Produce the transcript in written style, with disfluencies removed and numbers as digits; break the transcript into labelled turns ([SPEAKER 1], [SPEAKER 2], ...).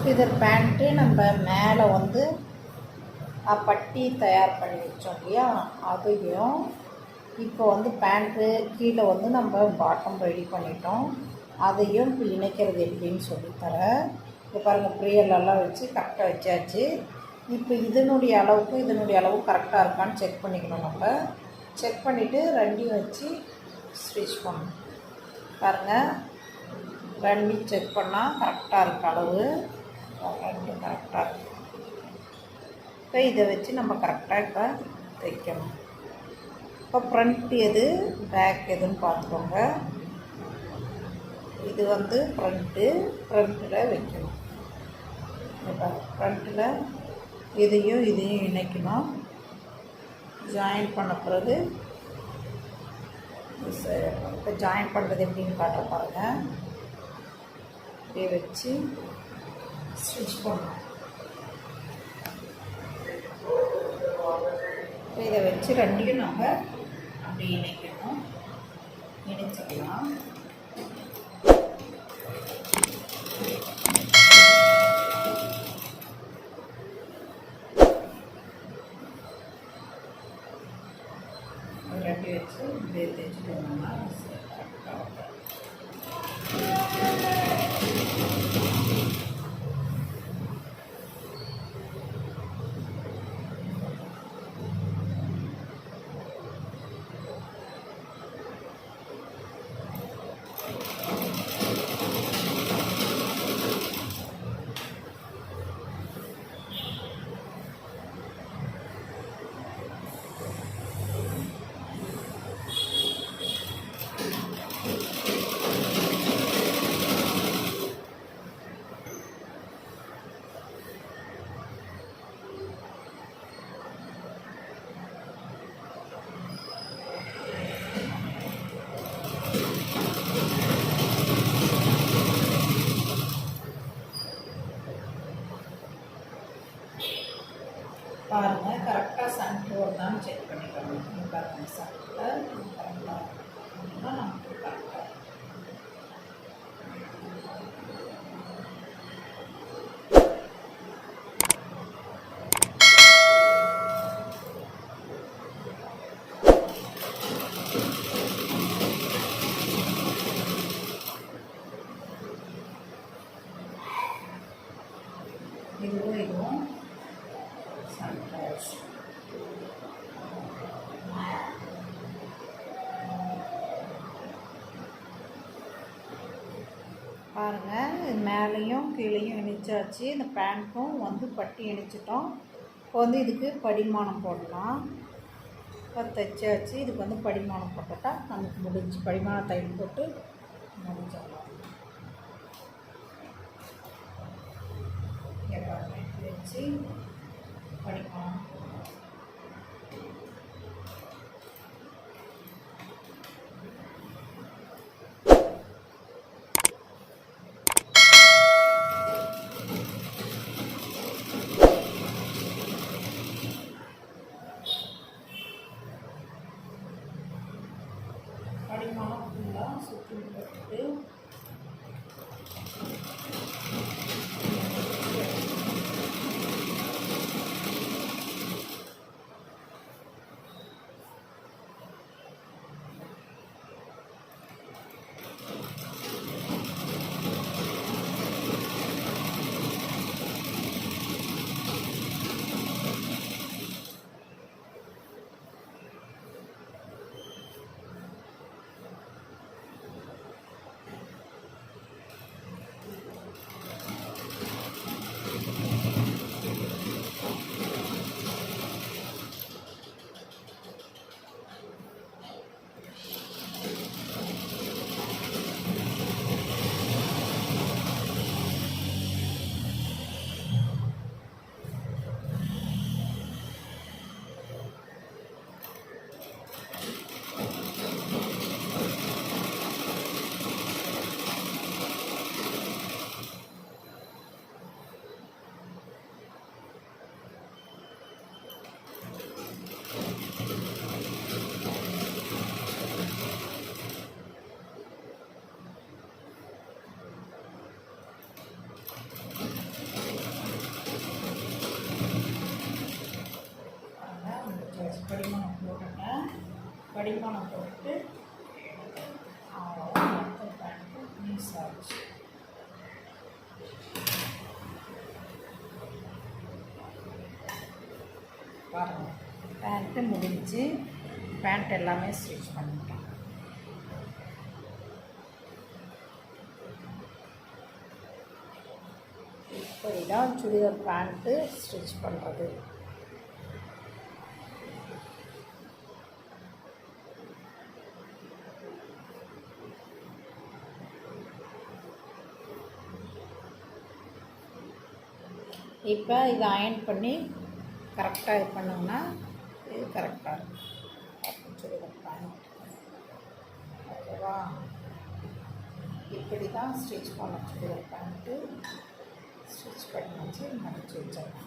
[SPEAKER 1] Churidar pant நம்ம மேலே வந்து பட்டி தயார் பண்ணி வச்சோம் இல்லையா, அதையும் இப்போ வந்து பேண்ட்டு கீழே வந்து நம்ம பாட்டம் ரெடி பண்ணிட்டோம். அதையும் இப்போ இணைக்கிறது எப்படின்னு சொல்லித்தரேன். இப்போ பாருங்கள், ப்ரியலெல்லாம் வச்சு கரெக்டாக வச்சாச்சு. இப்போ இதனுடைய அளவு கரெக்டாக இருக்கான்னு செக் பண்ணிக்கணும். நம்ம செக் பண்ணிவிட்டு ரெண்டையும் வச்சு ஸ்டிச் பண்ணணும். பாருங்கள், ரெண்டையும் செக் பண்ணால் கரெக்டாக இருக்க அளவு ரெண்டும் கரெக்டாக இருக்கு. இப்போ இதை வச்சு நம்ம கரெக்டாக இப்போ தைக்கணும். இப்போ ஃப்ரண்ட் எது பேக் எதுன்னு பார்த்துக்கோங்க. இது வந்து ஃப்ரண்ட்டில் வைக்கணும். இப்போ ஃப்ரண்ட்டில் இதையும் இணைக்கணும். ஜாயின் பண்ண பிறகு இப்போ ஜாயின் பண்ணுறது எப்படின்னு காட்ட பாருங்கள். இப்படியே வச்சு ஸ்டிச் பண்ணணும். இதை வச்சு ரெண்டையும் நம்ம அப்படி இணைக்கணும். இணைச்சிக்கலாம். ரெண்டையும் வச்சு இப்படியே தைச்சிட்டோம்னா கரெக்டாக பாருங்கள். கரெக்டாக சென்டர் வருதான்னு செக் பண்ணிக்கணும். பாருங்கள், சென்டரில் கரெக்டாக நமக்கு கரெக்டாக இதுவும் சென்டர்ஸ். பாருங்கள், மேலேயும் கீழேயும் இணைச்சாச்சு. இந்த பேண்ட்டும் வந்து பட்டி இணைச்சிட்டோம். இப்போ வந்து இதுக்கு படிமானம் போடலாம். இப்போ தைச்சாச்சு. இதுக்கு வந்து படிமானம் போட்டுட்டா நமக்கு முடிஞ்சு. படிமான தையல் போட்டு முடிச்சிடலாம். வச்சு படிமானம் ஃபுல்லாக சுற்றி போட்டுட்டு படிமானம் போட்டு அவ்வளோதான் மொத்தம் பேண்ட்டு பீஸ் ஆச்சு. பாருங்கள், பேண்ட்டு முடிஞ்சு பேண்ட் எல்லாமே ஸ்டிச் பண்ணிட்டேன். இப்படி தான் சுடிதார் பேண்ட்டு ஸ்டிச் பண்ணுறது. இப்போ இதை அயர்ன் பண்ணி கரெக்டாக இது பண்ணோம்னா இது கரெக்டாக இருக்கும் சுடிதார் பேண்ட். ஓகேவா? இப்படி தான் ஸ்டிச் பண்ண சுடிதார் பேண்ட்டு ஸ்டிச் பண்ணி வச்சு மடித்து வச்சிடலாம்.